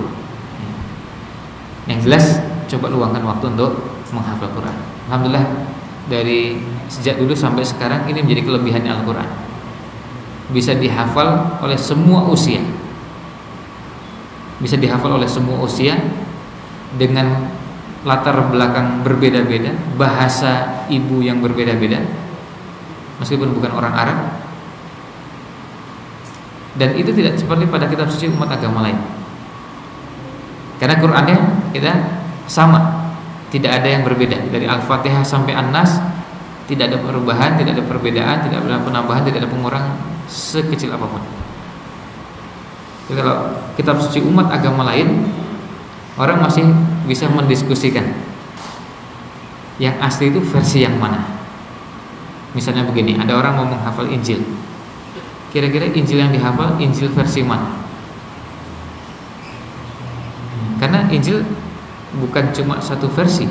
Yang jelas coba luangkan waktu untuk menghafal Quran. Alhamdulillah dari sejak dulu sampai sekarang ini menjadi kelebihannya Al-Quran. Bisa dihafal oleh semua usia. Bisa dihafal oleh semua usia dengan latar belakang berbeda-beda, bahasa ibu yang berbeda-beda, meskipun bukan orang Arab. Dan itu tidak seperti pada kitab suci umat agama lain. Karena Qur'annya kita sama, tidak ada yang berbeda. Dari Al-Fatihah sampai An-Nas tidak ada perubahan, tidak ada perbedaan, tidak ada penambahan, tidak ada pengurangan sekecil apapun. Jadi kalau kitab suci umat agama lain, orang masih bisa mendiskusikan yang asli itu versi yang mana. Misalnya begini, ada orang mau menghafal Injil. Kira-kira Injil yang dihafal Injil versi mana? Karena Injil bukan cuma satu versi.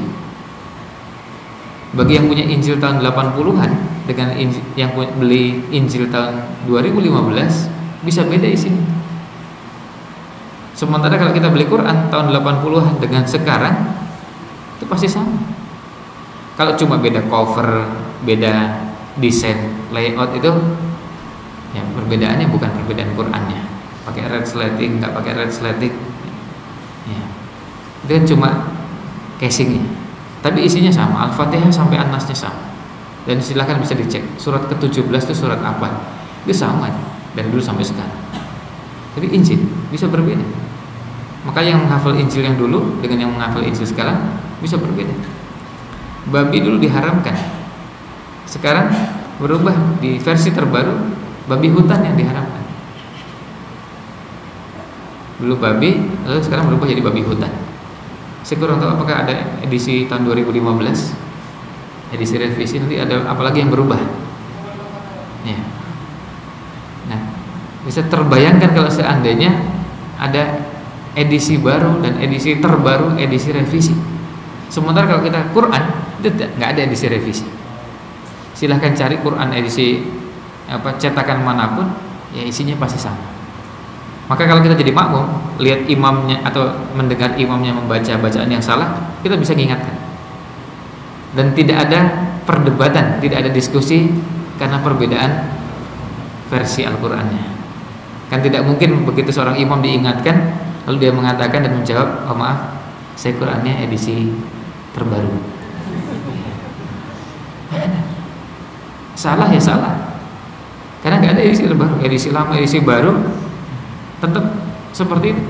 Bagi yang punya Injil tahun 80-an dengan yang beli Injil tahun 2015 bisa beda isinya. Sementara kalau kita beli Quran tahun 80-an dengan sekarang itu pasti sama. Kalau cuma beda cover, beda desain, layout itu ya perbedaannya bukan perbedaan Qurannya. Pakai red slating, nggak pakai red slating. Ya. Itu kan cuma casingnya. Tapi isinya sama, Al-Fatihah sampai An-Nasnya sama. Dan silahkan bisa dicek surat ke-17 itu surat apa. Itu sama dari dulu sampai sekarang. Tapi Injil bisa berbeda. Maka yang menghafal Injil yang dulu dengan yang menghafal Injil sekarang bisa berbeda. Babi dulu diharamkan, sekarang berubah di versi terbaru babi hutan yang diharamkan. Dulu babi, lalu sekarang berubah jadi babi hutan. Saya kurang tahu apakah ada edisi tahun 2015, edisi revisi, nanti ada apalagi yang berubah. Ya. Nah, bisa terbayangkan kalau seandainya ada edisi baru dan edisi terbaru, edisi revisi. Sementara kalau kita Quran itu nggak ada edisi revisi. Silahkan cari Quran edisi cetakan manapun, ya isinya pasti sama. Maka kalau kita jadi makmum, lihat imamnya atau mendengar imamnya membaca bacaan yang salah, kita bisa mengingatkan. Dan tidak ada perdebatan, tidak ada diskusi karena perbedaan versi Al-Qur'annya. Kan tidak mungkin begitu seorang imam diingatkan lalu dia mengatakan dan menjawab, "Oh maaf, saya Qur'annya edisi terbaru." Nggak ada. Salah ya salah. Karena nggak ada edisi terbaru, edisi lama, edisi baru tetap seperti itu.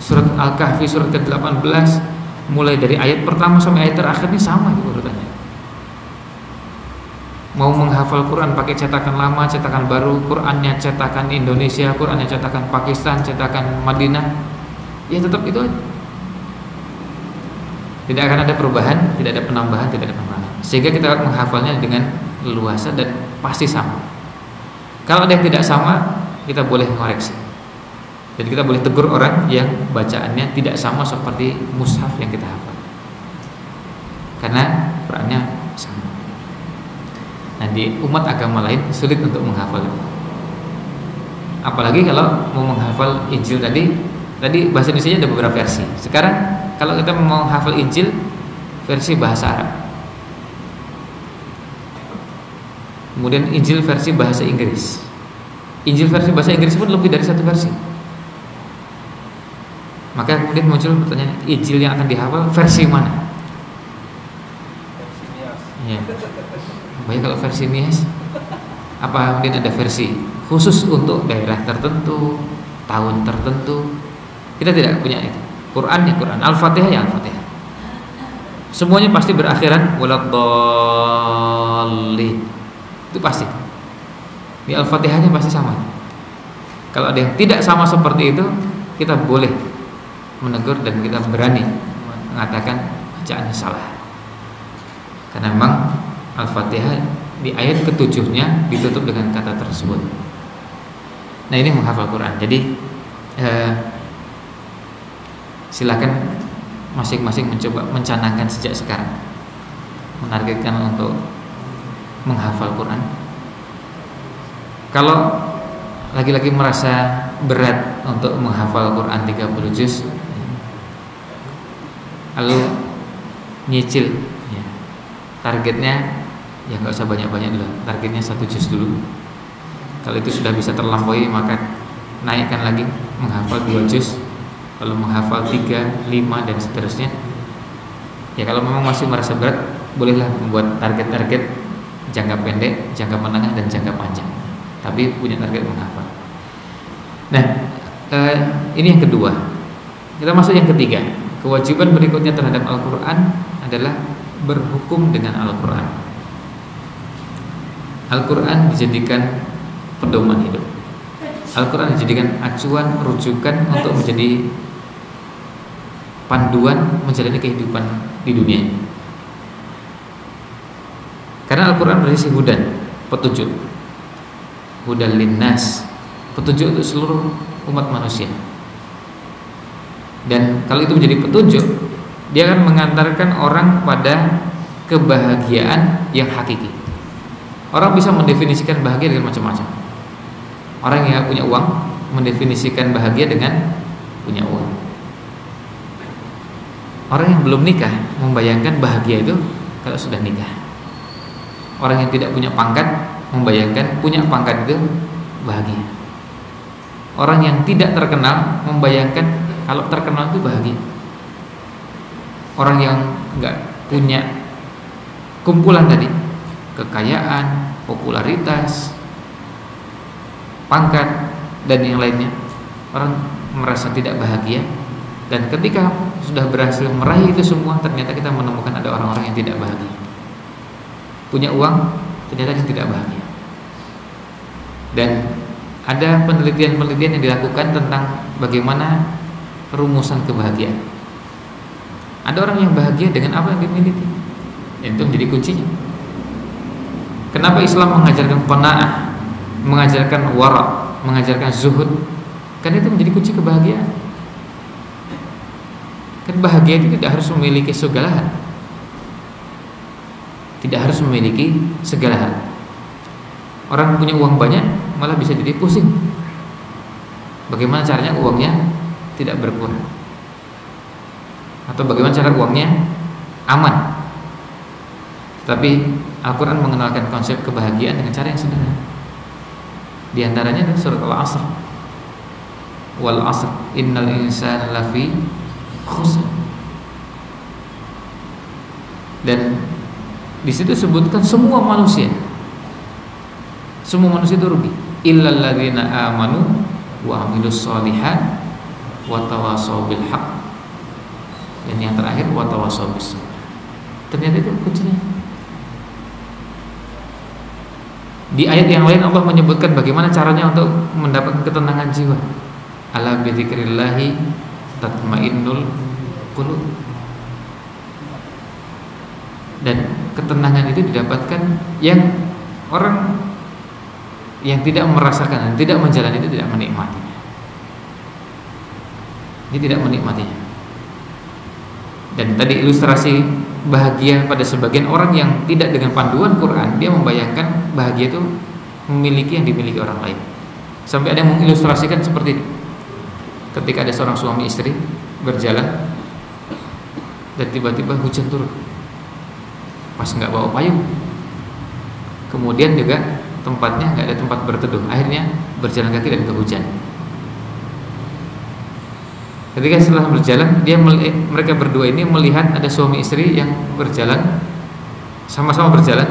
Surat Al-Kahfi surat ke-18 mulai dari ayat pertama sampai ayat terakhirnya sama urutannya. Mau menghafal Quran pakai cetakan lama, cetakan baru, Qurannya cetakan Indonesia, Qurannya cetakan Pakistan, cetakan Madinah, ya tetap itu aja. Tidak akan ada perubahan, tidak ada penambahan, tidak ada pengurangan. Sehingga kita menghafalnya dengan leluasa dan pasti sama. Kalau ada yang tidak sama, kita boleh koreksi. Jadi kita boleh tegur orang yang bacaannya tidak sama seperti mushaf yang kita hafal. Karena Qurannya sama. Nah, di umat agama lain sulit untuk menghafal itu. Apalagi kalau mau menghafal Injil tadi bahasa Indonesianya ada beberapa versi. Sekarang kalau kita mau hafal Injil versi bahasa Arab, kemudian Injil versi bahasa Inggris. Injil versi bahasa Inggris pun lebih dari satu versi. Maka kemudian muncul pertanyaan, Injil yang akan dihafal versi mana? Ya. Baik, kalau versi Nias, apa mungkin ada versi khusus untuk daerah tertentu, tahun tertentu? Kita tidak punya itu. Quran ya Quran, Al-Fatihah ya Al-Fatihah. Semuanya pasti berakhiran waladdallin. Itu pasti. Di Al-Fatihahnya pasti sama. Kalau ada yang tidak sama seperti itu, kita boleh menegur dan kita berani mengatakan bacaannya salah. Karena memang Al-Fatihah di ayat ke-7-nya ditutup dengan kata tersebut. Nah, ini menghafal Quran. Jadi silakan masing-masing mencoba mencanangkan sejak sekarang, menargetkan untuk menghafal Quran. Kalau lagi-lagi merasa berat untuk menghafal Quran 30 juz, lalu nyicil ya. Targetnya ya nggak usah banyak-banyak dulu, targetnya 1 juz dulu. Kalau itu sudah bisa terlampaui, maka naikkan lagi menghafal 2 juz, kalau menghafal 3, 5 dan seterusnya. Ya kalau memang masih merasa berat, bolehlah membuat target-target jangka pendek, jangka menengah dan jangka panjang, tapi punya target menghafal. Nah, ini yang kedua. Kita masuk yang ketiga. Kewajiban berikutnya terhadap Al-Quran adalah berhukum dengan Al-Quran. Al-Quran dijadikan pedoman hidup. Al-Quran dijadikan acuan, rujukan untuk menjadi panduan menjalani kehidupan di dunia. Karena Al-Quran berisi hudan, petunjuk. Hudan linnas, petunjuk untuk seluruh umat manusia. Dan kalau itu menjadi petunjuk, dia akan mengantarkan orang pada kebahagiaan yang hakiki. Orang bisa mendefinisikan bahagia dengan macam-macam. Orang yang punya uang mendefinisikan bahagia dengan punya uang. Orang yang belum nikah membayangkan bahagia itu kalau sudah nikah. Orang yang tidak punya pangkat membayangkan punya pangkat itu bahagia. Orang yang tidak terkenal membayangkan kalau terkenal itu bahagia. Orang yang enggak punya kumpulan tadi, kekayaan, popularitas, pangkat dan yang lainnya, orang merasa tidak bahagia. Dan ketika sudah berhasil meraih itu semua, ternyata kita menemukan ada orang-orang yang tidak bahagia. Punya uang, ternyata yang tidak bahagia. Dan ada penelitian-penelitian yang dilakukan tentang bagaimana rumusan kebahagiaan. Ada orang yang bahagia dengan apa yang dimiliki, itu menjadi kuncinya. Kenapa Islam mengajarkan qanaah, mengajarkan wara, mengajarkan zuhud? Karena itu menjadi kunci kebahagiaan. Kan bahagia itu tidak harus memiliki segala hal. Tidak harus memiliki segala hal. Orang punya uang banyak malah bisa jadi pusing. Bagaimana caranya uangnya tidak berkurang? Atau bagaimana cara uangnya aman? Tapi Al-Quran mengenalkan konsep kebahagiaan dengan cara yang sederhana. Di antaranya adalah surat Al-Asr. Wal 'asr innal insana lafi khusr. Dan di situ sebutkan semua manusia. Semua manusia itu rugi. Illal ladzina amanu wa 'amilus shalihat wa tawassaw bil haqq. Dan yang terakhir wa tawassaw bis sabr. Ternyata itu kuncinya. Di ayat yang lain Allah menyebutkan bagaimana caranya untuk mendapatkan ketenangan jiwa. Ala bi dzikrillahi tatmainnul qulub. Dan ketenangan itu didapatkan yang orang yang tidak merasakan dan tidak menjalani itu tidak menikmatinya. Dia tidak menikmatinya. Dan tadi ilustrasi bahagia pada sebagian orang yang tidak dengan panduan Quran, dia membayangkan bahagia itu memiliki yang dimiliki orang lain. Sampai ada yang mengilustrasikan seperti ini. Ketika ada seorang suami istri berjalan, dan tiba-tiba hujan turun. Pas nggak bawa payung, kemudian juga tempatnya nggak ada tempat berteduh, akhirnya berjalan kaki dan kehujan. Ketika setelah berjalan, mereka berdua ini melihat ada suami istri yang berjalan, sama-sama berjalan,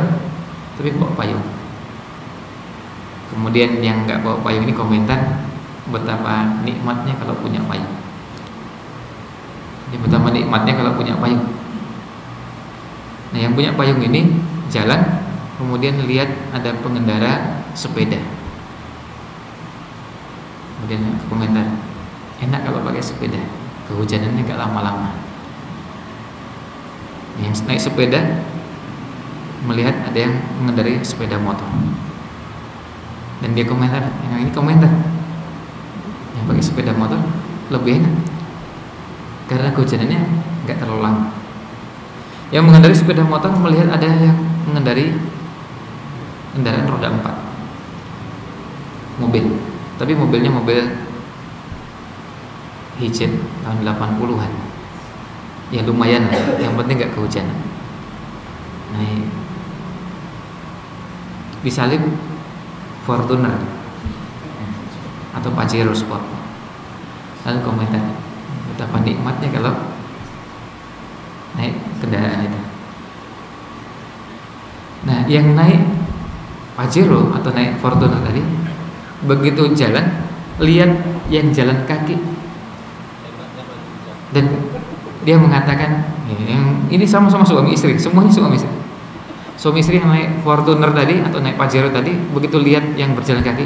tapi bawa payung. Kemudian yang nggak bawa payung ini komentar, betapa nikmatnya kalau punya payung. Ini betapa nikmatnya kalau punya payung. Nah, yang punya payung ini jalan, kemudian lihat ada pengendara sepeda. Kemudian komentar, enak kalau pakai sepeda, kehujanannya gak lama-lama. Yang naik sepeda melihat ada yang mengendarai sepeda motor, dan dia komentar, yang ini komentar, yang pakai sepeda motor lebih enak karena kehujanannya gak terlalu lama. Yang mengendarai sepeda motor melihat ada yang mengendarai kendaraan roda 4, mobil, tapi mobilnya mobil hijab tahun 80-an. Ya lumayan lah, yang penting gak kehujanan. Nah, disalib Fortuner atau Pajero Sport. Lalu komentar, betapa nikmatnya kalau naik kendaraan itu. Nah, yang naik Pajero atau naik Fortuner tadi, begitu jalan lihat yang jalan kaki, dan dia mengatakan, yang ini sama-sama suami istri, semuanya suami istri. Suami istri yang naik Fortuner tadi atau naik Pajero tadi, begitu lihat yang berjalan kaki,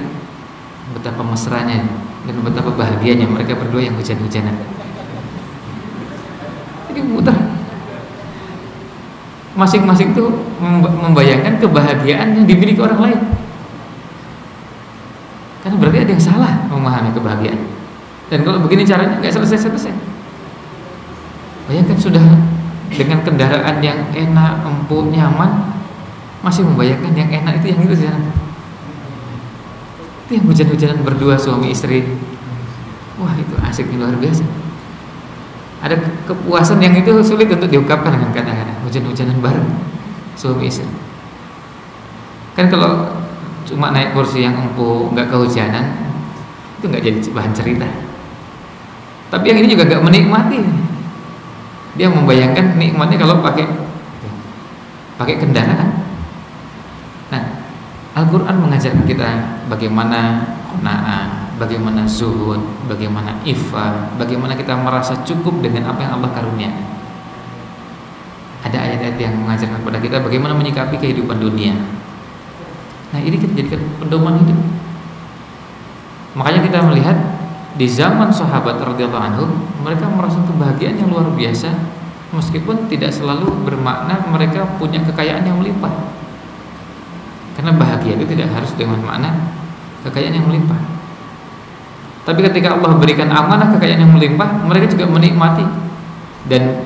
betapa mesranya dan betapa bahagianya mereka berdua yang hujan-hujanan. Jadi muter. Masing-masing tuh membayangkan kebahagiaan yang dimiliki orang lain. Karena berarti ada yang salah memahami kebahagiaan. Dan kalau begini caranya nggak selesai-selesai. Bayangkan sudah dengan kendaraan yang enak, empuk, nyaman, masih membayangkan yang enak itu yang itu jalan. Itu yang hujan-hujanan berdua suami istri. Wah, itu asiknya luar biasa. Ada kepuasan yang itu sulit untuk diungkapkan dengan kata-kata. Hujan-hujanan bareng suami istri. Kan kalau cuma naik kursi yang empuk, nggak kehujanan, itu nggak jadi bahan cerita. Tapi yang ini juga nggak menikmati. Dia membayangkan nikmatnya kalau pakai kendaraan. Nah, Al-Quran mengajarkan kita bagaimana qanaah, bagaimana zuhud, bagaimana iffah, bagaimana kita merasa cukup dengan apa yang Allah karuniakan. Ada ayat-ayat yang mengajarkan kepada kita bagaimana menyikapi kehidupan dunia. Nah, ini kita jadikan pedoman hidup. Makanya kita melihat di zaman sahabat radhiyallahu anhum, mereka merasa kebahagiaan yang luar biasa, meskipun tidak selalu bermakna mereka punya kekayaan yang melimpah. Karena bahagia itu tidak harus dengan makna kekayaan yang melimpah. Tapi ketika Allah berikan amanah kekayaan yang melimpah, mereka juga menikmati dan